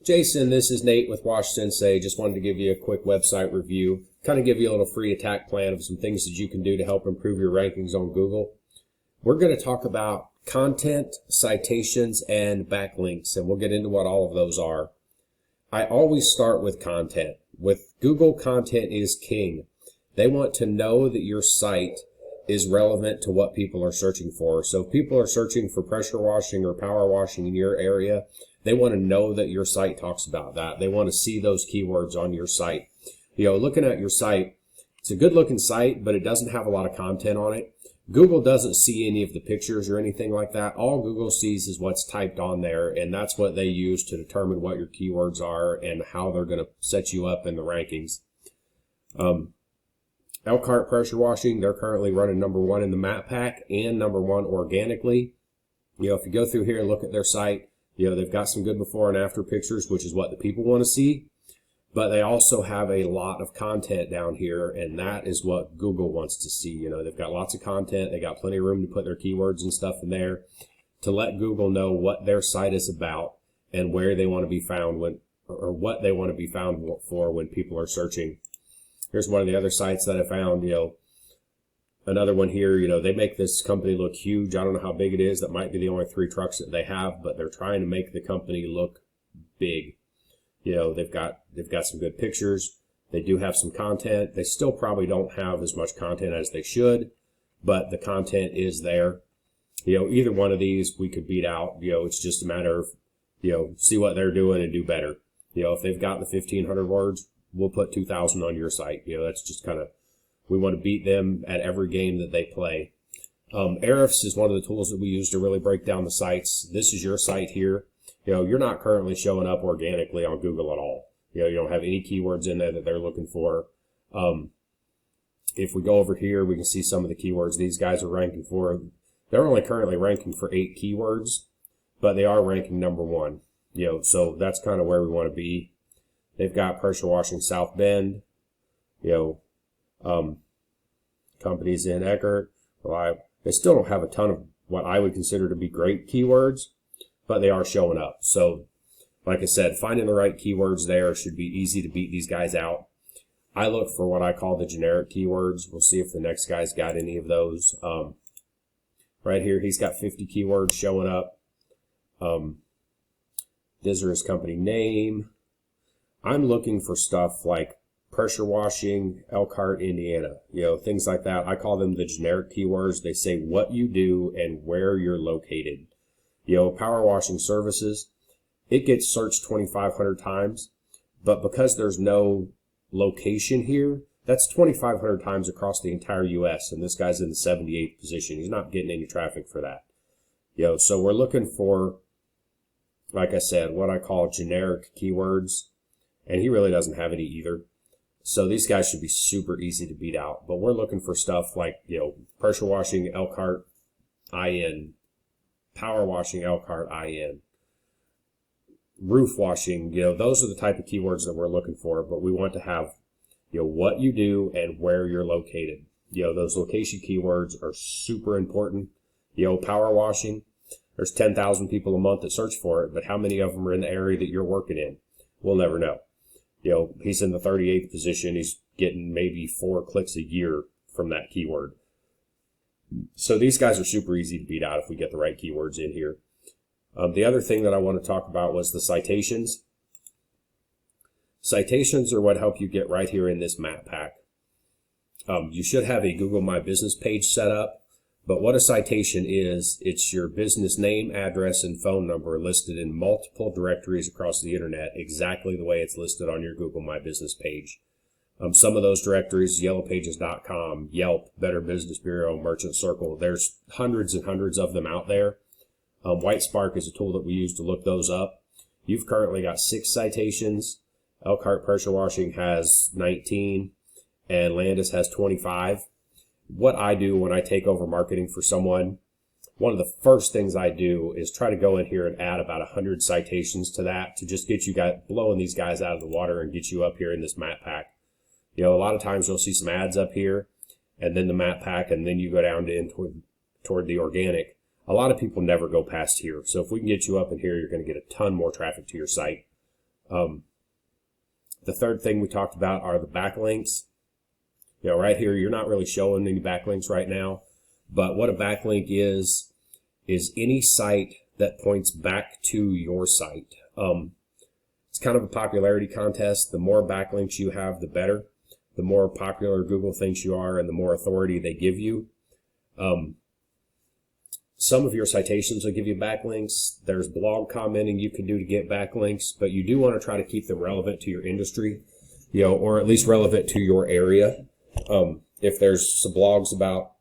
Jason, this is Nate with Wash Sensei. Just wanted to give you a quick website review, kind of give you a little free attack plan of some things that you can do to help improve your rankings on Google. We're going to talk about content, citations, and backlinks, and we'll get into what all of those are. I always start with content. With Google, content is king. They want to know that your site is relevant to what people are searching for. So if people are searching for pressure washing or power washing in your area, they want to know that your site talks about that. They want to see those keywords on your site. Looking at your site, it's a good looking site, but it doesn't have a lot of content on it. Google doesn't see any of the pictures or anything like that. All Google sees is what's typed on there, and that's what they use to determine what your keywords are and how they're going to set you up in the rankings. Elkhart pressure washing, they're currently running #1 in the map pack and #1 organically. If you go through here and look at their site, they've got some good before and after pictures, which is what the people want to see. But they also have a lot of content down here, and that is what Google wants to see. They've got lots of content. They got plenty of room to put their keywords and stuff in there to let Google know what their site is about and where they want to be found or what they want to be found for when people are searching. Here's one of the other sites that I found, another one here, they make this company look huge. I don't know how big it is. That might be the only 3 trucks that they have, but they're trying to make the company look big. They've got some good pictures. They do have some content. They still probably don't have as much content as they should, but the content is there. Either one of these we could beat out. It's just a matter of, see what they're doing and do better. If they've got the 1,500 words, we'll put 2,000 on your site. That's just kind of, we want to beat them at every game that they play. Ahrefs is one of the tools that we use to really break down the sites. This is your site here. You're not currently showing up organically on Google at all. You don't have any keywords in there that they're looking for. If we go over here, we can see some of the keywords these guys are ranking for. They're only currently ranking for 8 keywords, but they are ranking #1. So that's kind of where we want to be. They've got pressure washing South Bend, companies in Elkhart. They still don't have a ton of what I would consider to be great keywords, but they are showing up. So, like I said, finding the right keywords there should be easy to beat these guys out. I look for what I call the generic keywords. We'll see if the next guy's got any of those. Right here, he's got 50 keywords showing up. These are his company name. I'm looking for stuff like pressure washing, Elkhart, Indiana, things like that. I call them the generic keywords. They say what you do and where you're located. Power washing services, it gets searched 2,500 times, but because there's no location here, that's 2,500 times across the entire U.S., and this guy's in the 78th position. He's not getting any traffic for that. So we're looking for, like I said, what I call generic keywords, and he really doesn't have any either. So these guys should be super easy to beat out, but we're looking for stuff like, pressure washing Elkhart IN, power washing Elkhart IN, roof washing, those are the type of keywords that we're looking for, but we want to have, what you do and where you're located. Those location keywords are super important. Power washing, there's 10,000 people a month that search for it, but how many of them are in the area that you're working in? We'll never know. He's in the 38th position. He's getting maybe 4 clicks a year from that keyword. So these guys are super easy to beat out if we get the right keywords in here. The other thing that I want to talk about was the citations. Citations are what help you get right here in this map pack. You should have a Google My Business page set up, but what a citation is, it's your business name, address, and phone number listed in multiple directories across the internet, exactly the way it's listed on your Google My Business page. Some of those directories, yellowpages.com, Yelp, Better Business Bureau, Merchant Circle, there's hundreds and hundreds of them out there. Whitespark is a tool that we use to look those up. You've currently got 6 citations. Elkhart Pressure Washing has 19, and Landis has 25. What I do when I take over marketing for someone, one of the first things I do is try to go in here and add about 100 citations to that to just get you guys blowing these guys out of the water and get you up here in this map pack. A lot of times you'll see some ads up here and then the map pack, and then you go down to toward the organic. A lot of people never go past here. So if we can get you up in here, you're going to get a ton more traffic to your site. The third thing we talked about are the backlinks. Right here, you're not really showing any backlinks right now, but what a backlink is any site that points back to your site. It's kind of a popularity contest. The more backlinks you have, the better. The more popular Google thinks you are and the more authority they give you. Some of your citations will give you backlinks. There's blog commenting you can do to get backlinks, but you do want to try to keep them relevant to your industry, or at least relevant to your area. If there's some blogs about,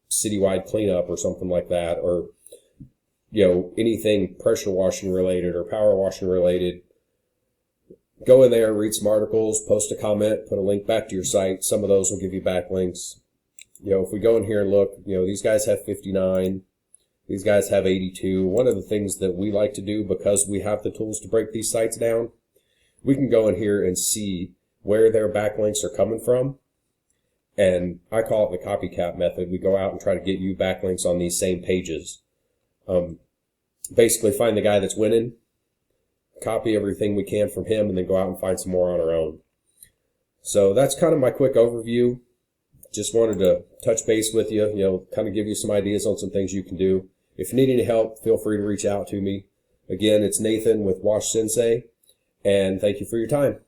citywide cleanup or something like that, or, anything pressure washing related or power washing related, go in there, read some articles, post a comment, put a link back to your site. Some of those will give you backlinks. If we go in here and look, these guys have 59, these guys have 82. One of the things that we like to do, because we have the tools to break these sites down, we can go in here and see where their backlinks are coming from. And I call it the copycat method. We go out and try to get you backlinks on these same pages. Basically find the guy that's winning, copy everything we can from him, and then go out and find some more on our own. So that's kind of my quick overview. Just wanted to touch base with you, kind of give you some ideas on some things you can do. If you need any help, feel free to reach out to me. Again, it's Nathan with Wash Sensei, and thank you for your time.